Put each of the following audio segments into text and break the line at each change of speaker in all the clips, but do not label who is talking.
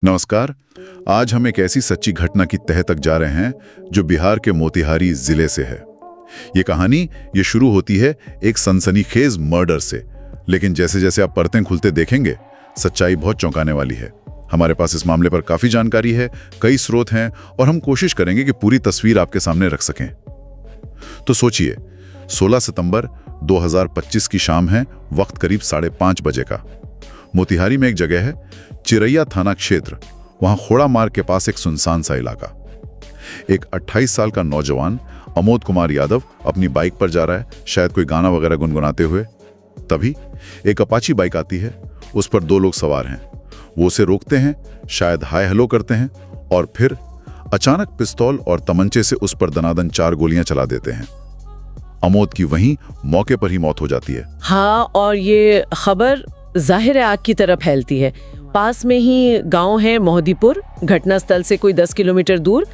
नमस्कार। आज हम एक ऐसी सच्ची घटना की तह तक जा रहे हैं जो बिहार के मोतिहारी जिले से है। ये शुरू होती है एक सनसनीखेज मर्डर से, लेकिन जैसे जैसे आप परतें खुलते देखेंगे सच्चाई बहुत चौंकाने वाली है। हमारे पास इस मामले पर काफी जानकारी है, कई स्रोत हैं और हम कोशिश करेंगे कि पूरी तस्वीर आपके सामने रख सकें। तो सोचिए, 16 सितंबर 2025 की शाम है, वक्त करीब 5:30 बजे का। मोतिहारी में एक जगह है, चिरैया थाना क्षेत्र। वहां खोड़ा मार्ग के पास एक सुनसान सा इलाका। एक 28 साल का नौजवान अमोद कुमार यादव अपनी बाइक पर जा रहा है, शायद कोई गाना वगैरह गुनगुनाते हुए। तभी एक अपाची बाइक आती है, उस पर 2 लोग सवार हैं। वो उसे रोकते हैं, शायद हाय हेलो करते हैं और फिर अचानक पिस्तौल और तमंचे से उस पर दनादन 4 गोलियां चला देते हैं। अमोद की वहीं मौके पर ही मौत हो जाती है।
हाँ, और ये खबर जाहिर है आग की तरह फैलती है। पास में ही गांव है मोहदीपुर, घटनास्थल से कोई 10 किलोमीटर दूर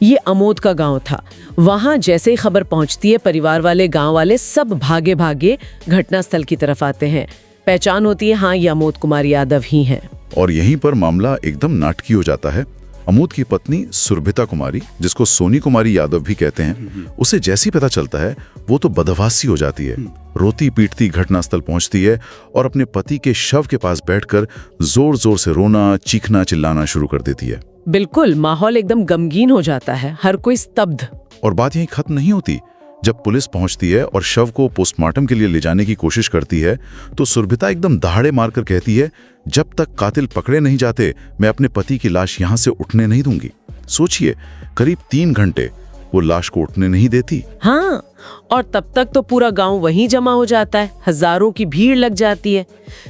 ये अमोद का गांव था। वहां जैसे ही खबर पहुंचती है, परिवार वाले, गांव वाले सब भागे भागे घटनास्थल की तरफ आते हैं। पहचान होती है, हाँ ये अमोद कुमार यादव ही हैं।
और यहीं पर मामला एकदम नाटकीय हो जाता है। अमोद की पत्नी सुरभिता कुमारी, जिसको सोनी कुमारी यादव भी कहते हैं, उसे जैसी पता चलता है वो तो बदहवासी हो जाती है। रोती पीटती घटनास्थल पहुंचती है और अपने पति के शव के पास बैठकर जोर जोर से रोना, चीखना, चिल्लाना शुरू कर देती है।
बिल्कुल, माहौल एकदम गमगीन हो जाता है, हर कोई स्तब्ध।
और बात यहीं खत्म नहीं होती। जब पुलिस पहुंचती है और शव को पोस्टमार्टम के लिए ले जाने की कोशिश करती है, तो सुरभिता एकदम दहाड़े मारकर कहती है, जब तक कातिल पकड़े नहीं जाते मैं अपने पति की लाश यहां से उठने नहीं दूंगी। सोचिए, करीब 3 घंटे वो लाश को उठने नहीं देती।
हाँ, और तब तक तो पूरा गांव वहीं जमा हो जाता है, हजारों की भीड़ लग जाती है।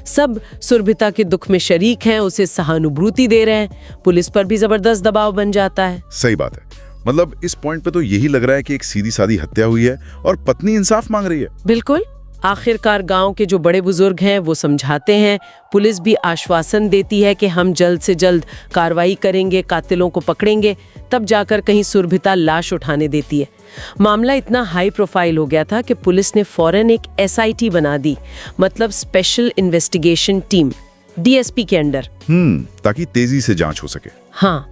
सब सुरभिता के दुख में शरीक हैं, उसे सहानुभूति दे रहे हैं। पुलिस पर भी जबरदस्त दबाव बन जाता है।
सही बात है। मतलब इस पॉइंट पे तो यही लग रहा है कि एक सीधी सादी हत्या हुई है और पत्नी इंसाफ मांग रही है।
बिल्कुल। आखिरकार गांव के जो बड़े बुजुर्ग हैं वो समझाते हैं, पुलिस भी आश्वासन देती है कि हम जल्द से जल्द कार्रवाई करेंगे, कातिलों को पकड़ेंगे। तब जाकर कहीं सुरभिता लाश उठाने देती है। मामला इतना हाई प्रोफाइल हो गया था कि पुलिस ने फौरन एक SIT बना दी, मतलब स्पेशल इन्वेस्टिगेशन टीम, DSP के अंडर,
ताकि तेजी से जांच हो सके।
हाँ,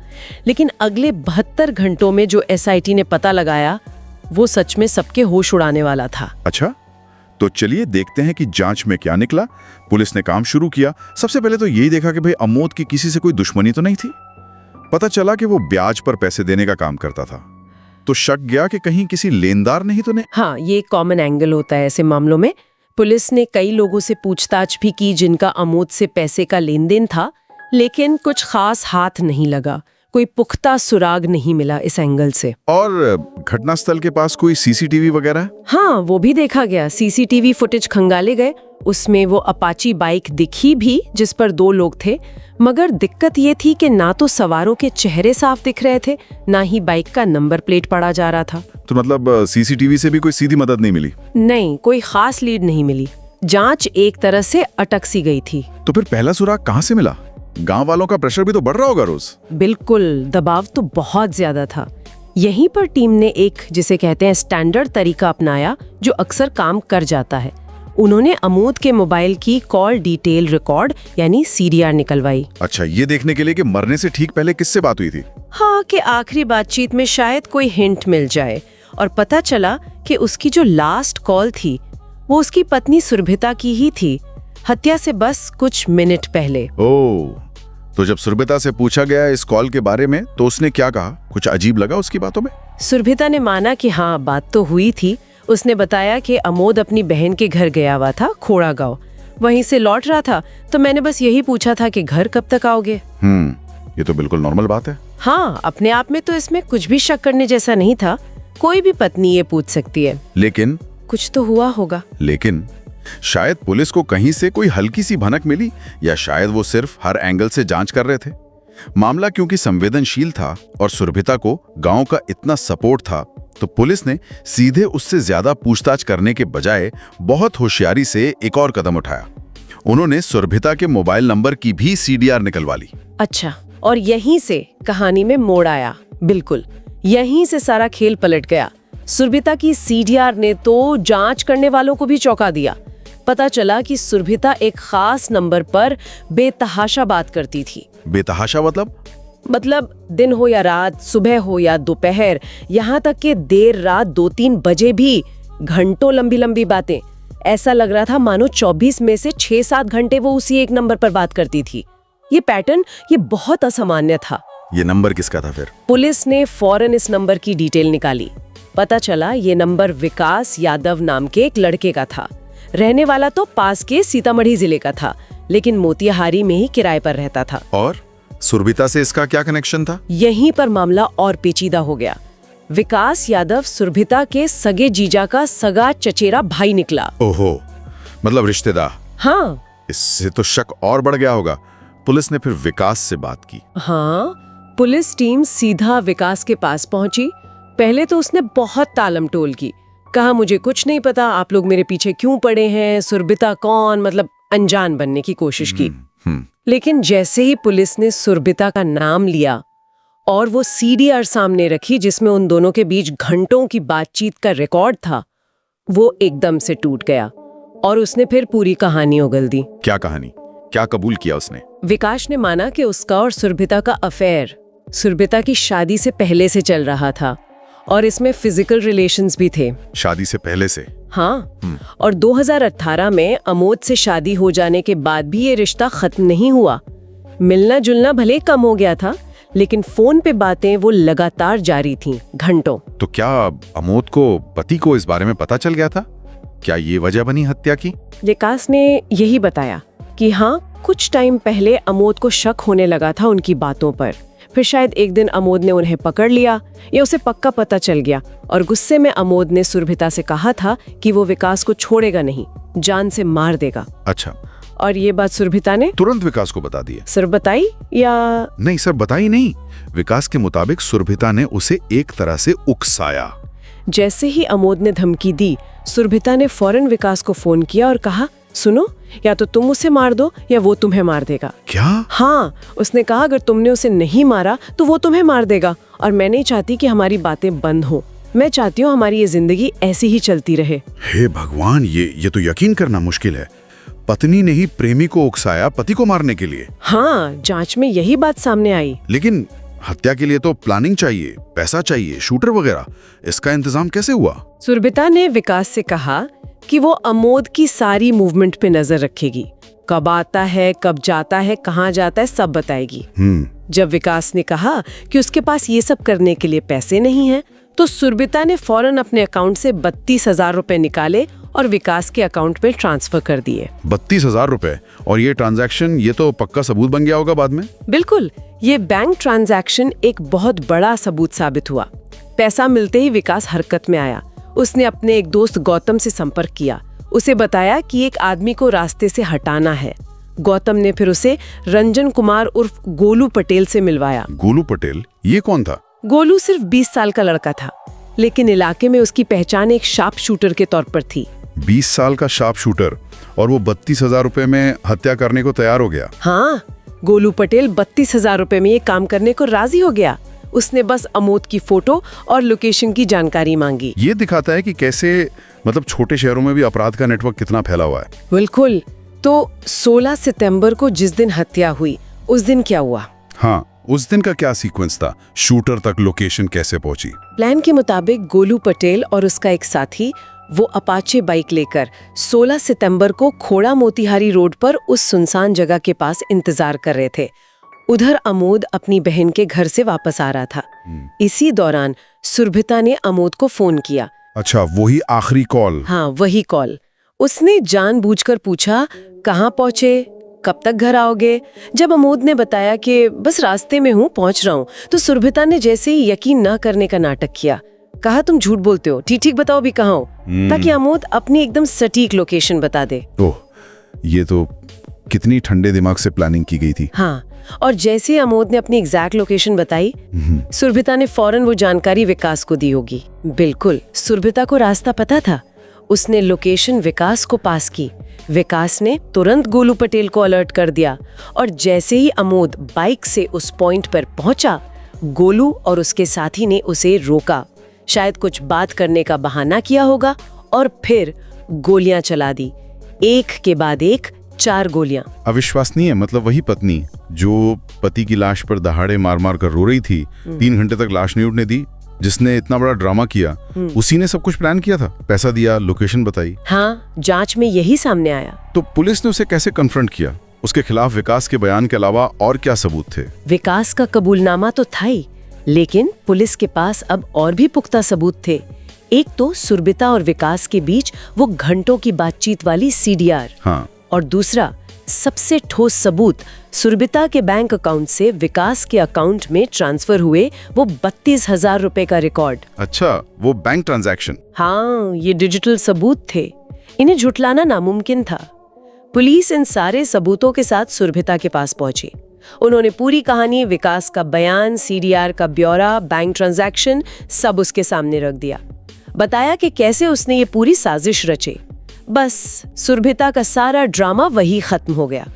लेकिन अगले 72 घंटों में जो SIT ने पता लगाया वो सच में सबके होश उड़ाने वाला था।
अच्छा, तो चलिए देखते हैं कि जांच में क्या निकला। पुलिस ने काम शुरू किया। सबसे पहले तो यही देखा कि भाई अमोद की किसी से कोई दुश्मनी तो नहीं थी। पता चला कि वो ब्याज पर पैसे देने का काम करता था। तो शक गया कि कहीं किसी लेनदार नहीं तो नहीं।
हाँ, ये कॉमन एंगल होता है ऐसे मामलों में। पुलिस ने कई लोगों से पूछताछ भी की जिनका अमोद से पैसे का लेन देन था, लेकिन कुछ खास हाथ नहीं लगा, कोई पुख्ता सुराग नहीं मिला इस एंगल से।
और घटनास्थल के पास कोई CCTV वगैरह?
हाँ, वो भी देखा गया। CCTV फुटेज खंगाले गए। उसमें वो अपाची बाइक दिखी भी जिस पर 2 लोग थे, मगर दिक्कत ये थी कि ना तो सवारों के चेहरे साफ दिख रहे थे, ना ही बाइक का नंबर प्लेट पढ़ा जा रहा था।
तो मतलब CCTV से भी कोई सीधी मदद नहीं मिली?
नहीं, कोई खास लीड नहीं मिली। जांच एक तरह से अटक सी गई थी।
तो फिर पहला सुराग कहाँ से मिला? गांव वालों का प्रेशर भी तो बढ़ रहा होगा रोज।
बिल्कुल, दबाव तो बहुत ज्यादा था। यहीं पर टीम ने एक, जिसे कहते हैं स्टैंडर्ड तरीका अपनाया, जो अक्सर काम कर जाता है। उन्होंने अमोद के मोबाइल की कॉल डिटेल रिकॉर्ड यानी CDR निकलवाई।
अच्छा, ये देखने के लिए कि मरने से ठीक पहले किससे बात हुई थी?
हाँ, कि आखिरी बातचीत में शायद कोई हिंट मिल जाए। और पता चला कि उसकी जो लास्ट कॉल थी वो उसकी पत्नी सुरभिता की ही थी, हत्या से बस कुछ मिनट पहले।
ओह, तो जब सुरभिता से पूछा गया इस कॉल के बारे में तो उसने क्या कहा? कुछ अजीब लगा उसकी बातों में?
सुरभिता ने माना कि हाँ, बात तो हुई थी। उसने बताया कि अमोद अपनी बहन के घर गया हुआ था, खोड़ा गांव, वहीं से लौट रहा था, तो मैंने बस यही पूछा था कि घर कब तक आओगे।
ये तो बिल्कुल नॉर्मल बात है।
हाँ, अपने आप में तो इसमें कुछ भी शक करने जैसा नहीं था। कोई भी पत्नी ये पूछ सकती है।
लेकिन
कुछ तो हुआ होगा।
लेकिन शायद पुलिस को कहीं से कोई हल्की सी भनक मिली, या शायद वो सिर्फ हर एंगल से जांच कर रहे थे। मामला क्योंकि संवेदनशील था और सुरभिता को गांव का इतना सपोर्ट था, तो पुलिस ने सीधे उससे ज्यादा पूछताछ करने के बजाय बहुत होशियारी से एक और कदम उठाया। उन्होंने सुरभिता के मोबाइल नंबर की भी CDR निकलवा ली।
अच्छा, और यहीं से कहानी में मोड़ आया। बिल्कुल, यहीं से सारा खेल पलट गया। सुरभिता की CDR ने तो जांच करने वालों को भी चौंका दिया। पता चला कि सुरभिता एक खास नंबर पर बेतहाशा बात करती थी।
बेतहाशा
मतलब दिन हो या रात, सुबह हो या दोपहर, यहाँ तक कि देर रात 2-3 बजे भी घंटों लंबी लंबी बातें। ऐसा लग रहा था मानो 24 में से 6-7 घंटे वो उसी एक नंबर पर बात करती थी। ये पैटर्न ये बहुत असामान्य था।
ये नंबर किसका था फिर?
पुलिस ने फौरन इस नंबर की डिटेल निकाली। पता चला ये नंबर विकास यादव नाम के एक लड़के का था। रहने वाला तो पास के सीतामढ़ी जिले का था, लेकिन मोतिहारी में ही किराए पर रहता था।
और सुरभिता से इसका क्या कनेक्शन था?
यहीं पर मामला और पेचीदा हो गया। विकास यादव सुरभिता के सगे जीजा का सगा चचेरा भाई निकला।
ओहो, मतलब रिश्तेदार।
हाँ,
इससे तो शक और बढ़ गया होगा। पुलिस ने फिर विकास से बात की।
हाँ, पुलिस टीम सीधा विकास के पास पहुंची। पहले तो उसने बहुत तालमटोल की, कहा मुझे कुछ नहीं पता, आप लोग मेरे पीछे क्यों पड़े हैं, सुरभिता कौन, मतलब अनजान बनने की कोशिश की। लेकिन जैसे ही पुलिस ने सुरभिता का नाम लिया और वो सीडीआर सामने रखी जिसमें उन दोनों के बीच घंटों की बातचीत का रिकॉर्ड था, वो एकदम से टूट गया और उसने फिर पूरी कहानी उगल दी।
क्या कहानी? क्या कबूल किया उसने?
विकास ने माना कि उसका और सुरभिता का अफेयर सुरभिता की शादी से पहले से चल रहा था और इसमें फिजिकल रिलेशंस भी थे।
शादी से पहले से?
हाँ, और 2018 में अमोद से शादी हो जाने के बाद भी ये रिश्ता खत्म नहीं हुआ। मिलना जुलना भले कम हो गया था, लेकिन फोन पे बातें वो लगातार जारी थीं, घंटों।
तो क्या अमोद को, पति को, इस बारे में पता चल गया था? क्या ये वजह बनी हत्या की?
विकास ने यही बताया कि हाँ, कुछ टाइम पहले अमोद को शक होने लगा था उनकी बातों पर। फिर शायद एक दिन अमोद ने उन्हें पकड़ लिया, या उसे पक्का पता चल गया और गुस्से में अमोद ने सुरभिता से कहा था कि वो विकास को छोड़ेगा नहीं, जान से मार देगा।
अच्छा।
और ये बात सुरभिता ने
तुरंत विकास को बता दिया?
सर बताई या
नहीं सर, बताई नहीं। विकास के मुताबिक सुरभिता ने उसे एक तरह से उकसाया।
जैसे ही अमोद ने धमकी दी, सुरभिता ने फौरन विकास को फोन किया और कहा, सुनो, या तो तुम उसे मार दो या वो तुम्हें मार देगा।
क्या?
हाँ, उसने कहा अगर तुमने उसे नहीं मारा तो वो तुम्हें मार देगा, और मैं नहीं चाहती कि हमारी बातें बंद हो। मैं चाहती हूँ हमारी ये जिंदगी ऐसी ही चलती रहे।
हे भगवान, ये तो यकीन करना मुश्किल है। पत्नी ने ही प्रेमी को उकसाया पति को मारने के लिए?
हाँ, जांच में यही बात सामने आई।
लेकिन हत्या के लिए तो प्लानिंग चाहिए, पैसा चाहिए, शूटर वगैरह। इसका इंतजाम कैसे हुआ?
सुरभिता ने विकास से कहा कि वो अमोद की सारी मूवमेंट पे नजर रखेगी, कब आता है, कब जाता है, कहाँ जाता है, सब बताएगी। जब विकास ने कहा कि उसके पास ये सब करने के लिए पैसे नहीं हैं, तो सुरभिता ने फौरन अपने अकाउंट से 32,000 रुपए निकाले और विकास के अकाउंट में ट्रांसफर कर दिए।
32,000 रुपए? और ये ट्रांजैक्शन, ये तो पक्का सबूत बन गया होगा बाद में?
बिल्कुल, ये बैंक ट्रांजैक्शन एक बहुत बड़ा सबूत साबित हुआ। पैसा मिलते ही विकास हरकत में आया। उसने अपने एक दोस्त गौतम से संपर्क किया, उसे बताया कि एक आदमी को रास्ते से हटाना है। गौतम ने फिर उसे रंजन कुमार उर्फ गोलू पटेल से मिलवाया।
गोलू पटेल? ये कौन था?
गोलू सिर्फ 20 साल का लड़का था, लेकिन इलाके में उसकी पहचान एक शार्प शूटर के तौर पर थी।
20 साल का शार्प शूटर, और वो 32,000 रुपए में हत्या करने को तैयार हो गया?
हाँ, गोलू पटेल 32,000 रुपए में ये काम करने को राजी हो गया। उसने बस अमोद की फोटो और लोकेशन की जानकारी मांगी।
ये दिखाता है कि कैसे, मतलब छोटे शहरों में भी अपराध का नेटवर्क कितना फैला हुआ है।
बिल्कुल। तो 16 सितंबर को जिस दिन हत्या हुई, उस दिन क्या हुआ?
हाँ, उस दिन का क्या सीक्वेंस था? शूटर तक लोकेशन कैसे पहुंची?
प्लान के मुताबिक गोलू पटेल और उसका एक साथी वो अपाचे बाइक लेकर 16 सितंबर को खोड़ा मोतिहारी रोड पर उस सुनसान जगह के पास इंतजार कर रहे थे। उधर अमोद अपनी बहन के घर से वापस आ रहा था। इसी दौरान सुरभिता ने अमोद को फोन किया।
अच्छा, वही आखिरी कॉल?
हाँ, वही कॉल। उसने जानबूझकर पूछा, कहाँ पहुंचे, कब तक घर आओगे? जब अमोद ने बताया कि बस रास्ते में हूँ, पहुंच रहा हूँ, तो सुरभिता ने जैसे ही यकीन न करने का नाटक किया। कहा, तुम झूठ बोलते हो, ठीक ठीक बताओ भी कहाँ हो, ताकि अमोद अपनी एकदम सटीक लोकेशन बता दे।
ओह, ये तो कितनी ठंडे दिमाग से प्लानिंग की गई थी।
हाँ, और जैसे ही अमोद ने अपनी एग्जैक्ट लोकेशन बताई, सुरभिता ने फौरन वो जानकारी विकास को दी होगी। बिल्कुल, सुरभिता को रास्ता पता था। उसने लोकेशन विकास को पास की। विकास ने तुरंत गोलू पटेल को अलर्ट कर दिया, और जैसे ही अमोद बाइक से उस पॉइंट पर पहुंचा, गोलू और उसके साथी ने उसे रोका। शायद कुछ बात करने का बहाना किया होगा, और फिर गोलियां चला दी, एक के बाद एक, 4 गोलियां।
अविश्वसनीय, मतलब वही पत्नी जो पति की लाश पर दहाड़े मार मार कर रो रही थी, 3 घंटे तक लाश नहीं उठने दी, जिसने इतना बड़ा ड्रामा किया, उसी ने सब कुछ प्लान किया था, पैसा दिया, लोकेशन बताई।
हाँ, जांच में यही सामने आया।
तो पुलिस ने उसे कैसे कन्फ्रंट किया? उसके खिलाफ विकास के बयान के अलावा और क्या सबूत थे?
विकास का कबूलनामा तो था ही, लेकिन पुलिस के पास अब और भी पुख्ता सबूत थे। एक तो सुरभिता और विकास के बीच वो घंटों की बातचीत वाली CDR,
हाँ,
और दूसरा सबसे ठोस सबूत, सुरभिता के बैंक अकाउंट से विकास के अकाउंट में ट्रांसफर हुए वो 32,000 रुपए का रिकॉर्ड।
अच्छा, वो बैंक ट्रांजैक्शन।
हाँ, ये डिजिटल सबूत थे, इन्हें झुटलाना नामुमकिन था। पुलिस इन सारे सबूतों के साथ सुरभिता के पास पहुंची। उन्होंने पूरी कहानी, विकास का बयान, CDR का ब्यौरा, बैंक ट्रांजैक्शन सब उसके सामने रख दिया। बताया कि कैसे उसने ये पूरी साजिश रची। बस सुरभिता का सारा ड्रामा वही खत्म हो गया।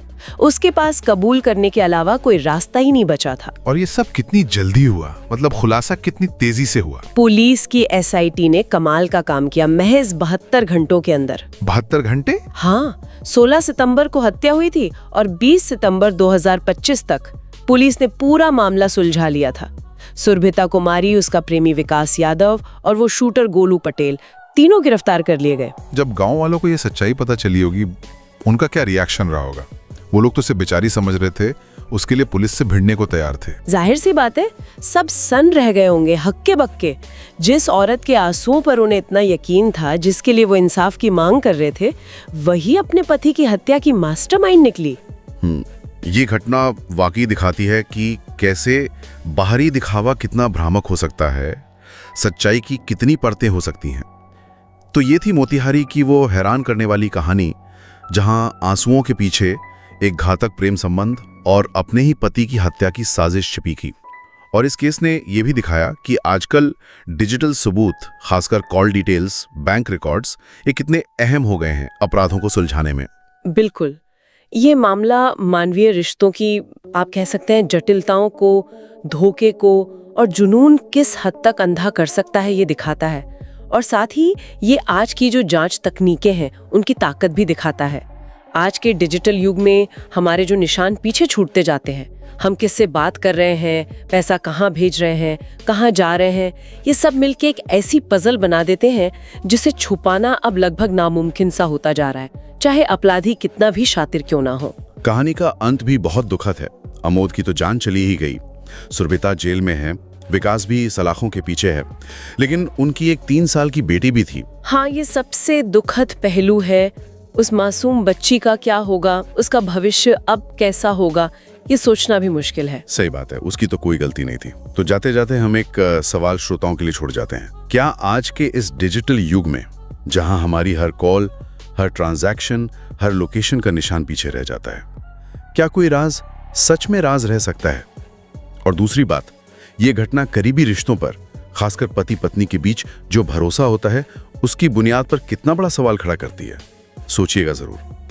उसके पास कबूल करने के अलावा कोई रास्ता ही नहीं बचा था।
और ये सब कितनी जल्दी हुआ, मतलब खुलासा कितनी तेजी से हुआ?
पुलिस की SIT ने कमाल का काम किया, महज 72 घंटों के अंदर।
72 घंटे?
हाँ, 16 सितंबर को हत्या हुई थी और 20 सितंबर 2025 तक पुलिस ने पूरा मामला सुलझा लिया था। सुरभिता को मारी उसका प्रेमी विकास यादव और वो शूटर गोलू पटेल, तीनों गिरफ्तार कर लिए गए।
जब गांव वालों को ये सच्चाई पता चली होगी, उनका क्या रिएक्शन रहा होगा? वो लोग तो उसे बेचारी समझ रहे थे, उसके लिए पुलिस से भिड़ने को तैयार थे।
जाहिर सी बात है, सब सन रह गए होंगे हक्के बक्के। जिस औरत के आंसुओं पर उन्हें इतना यकीन था, जिसके लिए वो इंसाफ की मांग कर रहे थे, वही अपने पति की हत्या की मास्टरमाइंड निकली।
ये घटना वाकई दिखाती है कि कैसे बाहरी दिखावा कितना भ्रामक हो सकता है, सच्चाई की कितनी परतें हो सकती हैं। तो ये थी मोतिहारी की वो हैरान करने वाली कहानी, जहां आंसुओं के पीछे एक घातक प्रेम संबंध और अपने ही पति की हत्या की साजिश छिपी थी। और इस केस ने यह भी दिखाया कि आजकल डिजिटल सबूत, खासकर कॉल डिटेल्स, बैंक रिकॉर्ड्स, ये कितने अहम हो गए हैं अपराधों को सुलझाने में।
बिल्कुल, ये मामला मानवीय रिश्तों की, आप कह सकते हैं, जटिलताओं को, धोखे को और जुनून किस हद तक अंधा कर सकता है, ये दिखाता है। और साथ ही ये आज की जो जांच तकनीकें हैं, उनकी ताकत भी दिखाता है। आज के डिजिटल युग में हमारे जो निशान पीछे छूटते जाते हैं, हम किससे बात कर रहे हैं, पैसा कहाँ भेज रहे हैं, कहाँ जा रहे हैं, ये सब मिलके एक ऐसी पजल बना देते हैं जिसे छुपाना अब लगभग नामुमकिन सा होता जा रहा है, चाहे अपराधी कितना भी शातिर क्यों ना हो।
कहानी का अंत भी बहुत दुखद है। अमोद की तो जान चली ही गई, सुरभिता जेल में है, विकास भी सलाखों के पीछे है, लेकिन उनकी एक 3 साल की बेटी भी थी।
हाँ, ये सबसे दुखद पहलू है। उस मासूम बच्ची का क्या होगा, उसका भविष्य अब कैसा होगा, ये सोचना भी मुश्किल है।
सही बात है, उसकी तो कोई गलती नहीं थी। तो जाते जाते हम एक सवाल श्रोताओं के लिए छोड़ जाते हैं। क्या आज के इस डिजिटल युग में, जहां हमारी हर कॉल, हर ट्रांजैक्शन, हर लोकेशन का निशान पीछे रह जाता है, क्या कोई राज सच में राज रह सकता है? और दूसरी बात, ये घटना करीबी रिश्तों पर, खासकर पति पत्नी के बीच जो भरोसा होता है, उसकी बुनियाद पर कितना बड़ा सवाल खड़ा करती है? सोचिएगा जरूर।